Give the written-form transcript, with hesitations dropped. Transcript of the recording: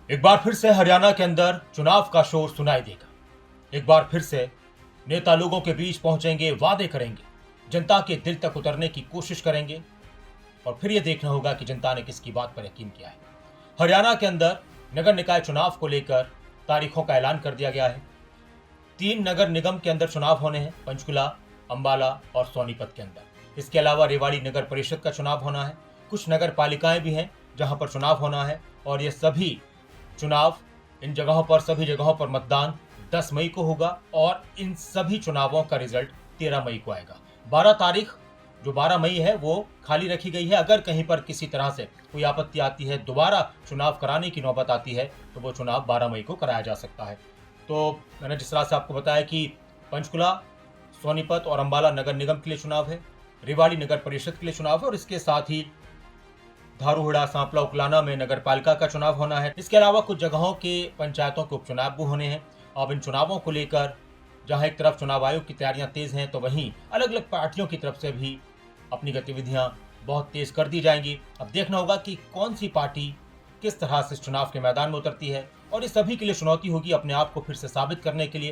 एक बार फिर से हरियाणा के अंदर चुनाव का शोर सुनाई देगा। एक बार फिर से नेता लोगों के बीच पहुंचेंगे, वादे करेंगे, जनता के दिल तक उतरने की कोशिश करेंगे और फिर यह देखना होगा कि जनता ने किसकी बात पर यकीन किया है। हरियाणा के अंदर नगर निकाय चुनाव को लेकर तारीखों का ऐलान कर दिया गया है। 3 नगर निगम के अंदर चुनाव होने हैं, पंचकुला, अंबाला और सोनीपत के अंदर। इसके अलावा रेवाड़ी नगर परिषद का चुनाव होना है। कुछ नगर पालिकाएं भी हैं जहां पर चुनाव होना है और ये सभी चुनाव, इन जगहों पर, सभी जगहों पर मतदान 10 मई को होगा और इन सभी चुनावों का रिजल्ट 13 मई को आएगा। 12 तारीख जो 12 मई है वो खाली रखी गई है। अगर कहीं पर किसी तरह से कोई आपत्ति आती है, दोबारा चुनाव कराने की नौबत आती है, तो वो चुनाव 12 मई को कराया जा सकता है। तो मैंने जिस तरह से आपको बताया कि पंचकुला, सोनीपत और अंबाला नगर निगम के लिए चुनाव है, रेवाड़ी नगर परिषद के लिए चुनाव है और इसके साथ ही धारूहड़ा, सांपला, उकलाना में नगर पालिका का चुनाव होना है। इसके अलावा कुछ जगहों के पंचायतों के उपचुनाव भी होने हैं। अब इन चुनावों को लेकर जहां एक तरफ चुनाव आयोग की तैयारियां तेज हैं, तो वहीं अलग अलग पार्टियों की तरफ से भी अपनी गतिविधियां बहुत तेज कर दी जाएंगी। अब देखना होगा कि कौन सी पार्टी किस तरह से इस चुनाव के मैदान में उतरती है और इस सभी के लिए चुनौती होगी अपने आप को फिर से साबित करने के लिए